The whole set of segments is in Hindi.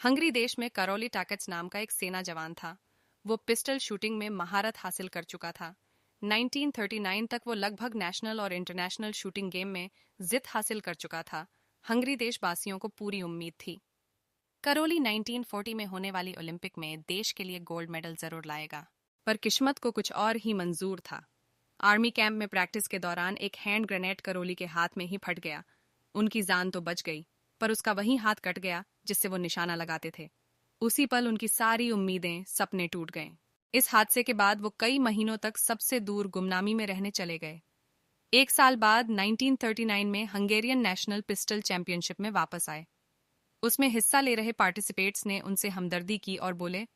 हंगरी देश में करोली टाकेट्स नाम का एक सेना जवान था। वो पिस्टल शूटिंग में महारत हासिल कर चुका था। 1939 तक वो लगभग नेशनल और इंटरनेशनल शूटिंग गेम में जीत हासिल कर चुका था। हंगरी देशवासियों को पूरी उम्मीद थी करोली 1940 में होने वाली ओलंपिक में देश के लिए गोल्ड मेडल जरूर लाएगा। पर किस्मत को कुछ और ही मंजूर था। आर्मी कैंप में प्रैक्टिस के दौरान एक हैंड ग्रेनेड करोली के हाथ में ही फट गया। उनकी जान तो बच गई, पर उसका वही हाथ कट गया जिससे वो निशाना लगाते थे। उसी पल उनकी सारी उम्मीदें, सपने टूट गए। इस हादसे के बाद वो कई महीनों तक सबसे दूर गुमनामी में रहने चले गए। एक साल बाद 1939 में हंगेरियन नेशनल पिस्टल चैंपियनशिप में वापस आए। उसमें हिस्सा ले रहे पार्टिसिपेट्स ने उनसे हमदर्दी की और बोले,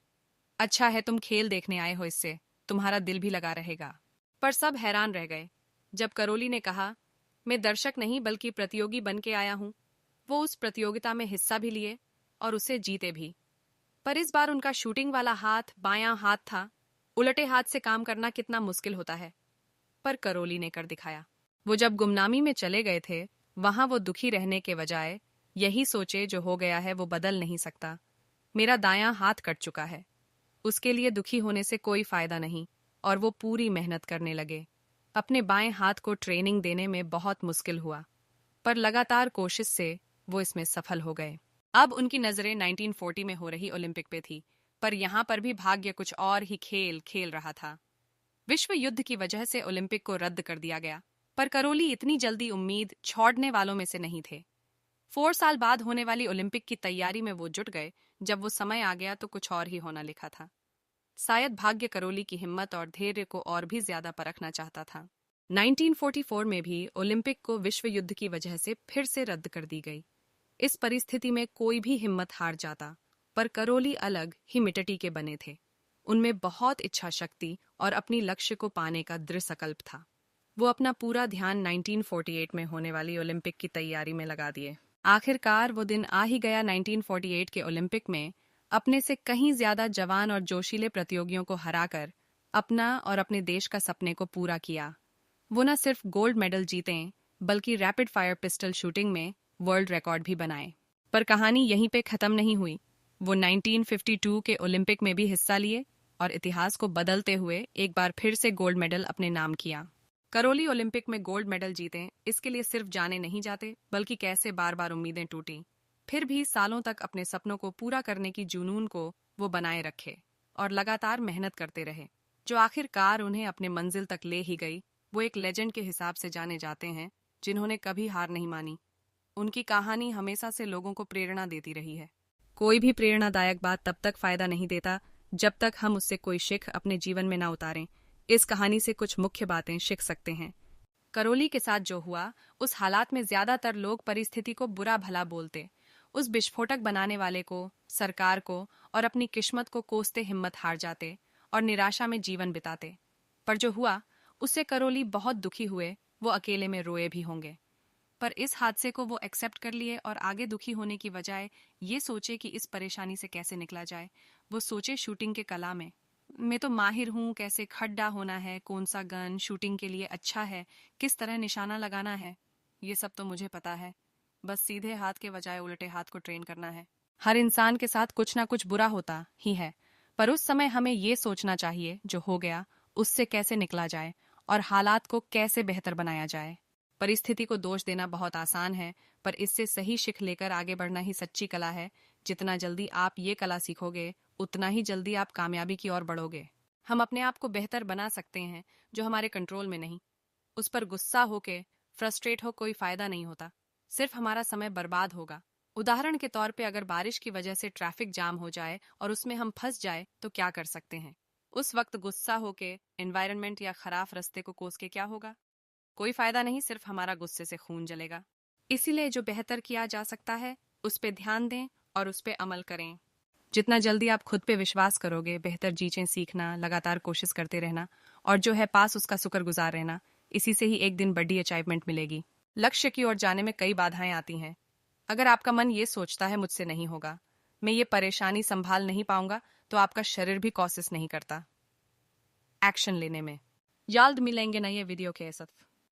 अच्छा है तुम खेल देखने आए हो, इससे तुम्हारा दिल भी लगा रहेगा। पर सब हैरान रह गए जब करोली ने कहा, मैं दर्शक नहीं बल्कि प्रतियोगी बन के आया हूं। वो उस प्रतियोगिता में हिस्सा भी लिए और उसे जीते भी। पर इस बार उनका शूटिंग वाला हाथ बायां हाथ था। उलटे हाथ से काम करना कितना मुश्किल होता है, पर करोली ने कर दिखाया। वो जब गुमनामी में चले गए थे, वहां वो दुखी रहने के बजाय यही सोचे, जो हो गया है वो बदल नहीं सकता। मेरा दायां हाथ कट चुका है, उसके लिए दुखी होने से कोई फायदा नहीं। और वो पूरी मेहनत करने लगे। अपने बाएं हाथ को ट्रेनिंग देने में बहुत मुश्किल हुआ, पर लगातार कोशिश से वो इसमें सफल हो गए। अब उनकी नजरें 1940 में हो रही ओलंपिक पे थी, पर यहाँ पर भी भाग्य कुछ और ही खेल खेल रहा था। विश्व युद्ध की वजह से ओलंपिक को रद्द कर दिया गया, पर करोली इतनी जल्दी उम्मीद छोड़ने वालों में से नहीं थे। 4 साल बाद होने वाली ओलंपिक की तैयारी में वो जुट गए। जब वो समय आ गया तो कुछ और ही होना लिखा था। शायद भाग्य करोली की हिम्मत और धैर्य को और भी ज्यादा परखना चाहता था। 1944 में भी ओलंपिक को विश्व युद्ध की वजह से फिर से रद्द कर दी गई। इस परिस्थिति में कोई भी हिम्मत हार जाता, पर करोली अलग ही मिट्टी के बने थे। उनमें बहुत इच्छा शक्ति और अपनी लक्ष्य को पाने का दृढ़ संकल्प था। वो अपना पूरा ध्यान 1948 में होने वाली ओलंपिक की तैयारी में लगा दिए। आखिरकार वो दिन आ ही गया। 1948 के ओलंपिक में अपने से कहीं ज्यादा जवान और जोशीले प्रतियोगियों को हराकर अपना और अपने देश का सपने को पूरा किया। वो न सिर्फ गोल्ड मेडल जीते, बल्कि रैपिड फायर पिस्टल शूटिंग में वर्ल्ड रिकॉर्ड भी बनाए। पर कहानी यहीं पे खत्म नहीं हुई। वो 1952 के ओलंपिक में भी हिस्सा लिए और इतिहास को बदलते हुए एक बार फिर से गोल्ड मेडल अपने नाम किया। करोली ओलंपिक में गोल्ड मेडल जीते, इसके लिए सिर्फ जाने नहीं जाते, बल्कि कैसे बार बार उम्मीदें टूटी, फिर भी सालों तक अपने सपनों को पूरा करने की जुनून को वो बनाए रखे और लगातार मेहनत करते रहे, जो आखिरकार उन्हें अपने मंजिल तक ले ही गई। वो एक लेजेंड के हिसाब से जाने जाते हैं, जिन्होंने कभी हार नहीं मानी। उनकी कहानी हमेशा से लोगों को प्रेरणा देती रही है। कोई भी प्रेरणादायक बात तब तक फायदा नहीं देता जब तक हम उससे कोई शिख अपने जीवन में ना उतारें। इस कहानी से कुछ मुख्य बातें सीख सकते हैं। करोली के साथ जो हुआ, उस हालात में ज्यादातर लोग परिस्थिति को बुरा भला बोलते, उस विस्फोटक बनाने वाले को, सरकार को और अपनी किस्मत को कोसते हिम्मत हार जाते और निराशा में जीवन बिताते। पर जो हुआ उससे करोली बहुत दुखी हुए। वो अकेले में रोए भी होंगे, पर इस हादसे को वो एक्सेप्ट कर लिए और आगे दुखी होने की बजाय ये सोचे कि इस परेशानी से कैसे निकला जाए। वो सोचे शूटिंग के कला में, मैं तो माहिर हूँ, कैसे खड्डा होना है, कौन सा गन शूटिंग के लिए अच्छा है, किस तरह निशाना लगाना है, ये सब तो मुझे पता है। बस सीधे हाथ के बजाय उल्टे हाथ को ट्रेन करना है। हर इंसान के साथ कुछ ना कुछ बुरा होता ही है, पर उस समय हमें ये सोचना चाहिए जो हो गया उससे कैसे निकला जाए और हालात को कैसे बेहतर बनाया जाए। परिस्थिति को दोष देना बहुत आसान है, पर इससे सही शिख लेकर आगे बढ़ना ही सच्ची कला है। जितना जल्दी आप ये कला सीखोगे, उतना ही जल्दी आप कामयाबी की ओर बढ़ोगे। हम अपने आप को बेहतर बना सकते हैं जो हमारे कंट्रोल में नहीं। उस पर गुस्सा होके फ्रस्ट्रेट हो कोई फायदा नहीं होता, सिर्फ हमारा समय बर्बाद होगा। उदाहरण के तौर पे अगर बारिश की वजह से ट्रैफिक जाम हो जाए और उसमें हम फंस जाए तो क्या कर सकते हैं? उस वक्त गुस्सा होके एनवायरनमेंट या खराब रास्ते को कोस के क्या होगा? कोई फायदा नहीं, सिर्फ हमारा गुस्से से खून जलेगा। इसीलिए जो बेहतर किया जा सकता है उस पे ध्यान दें और उस पे अमल करें। जितना जल्दी आप खुद पे विश्वास करोगे, बेहतर चीजें सीखना, लगातार कोशिश करते रहना और जो है पास उसका शुक्रगुजार रहना, इसी से ही एक दिन बड़ी अचीवमेंट मिलेगी। लक्ष्य की ओर जाने में कई बाधाएं आती हैं। अगर आपका मन ये सोचता है मुझसे नहीं होगा, मैं ये परेशानी संभाल नहीं पाऊंगा, तो आपका शरीर भी कोशिश नहीं करता एक्शन लेने में। जल्द मिलेंगे नए वीडियो के साथ।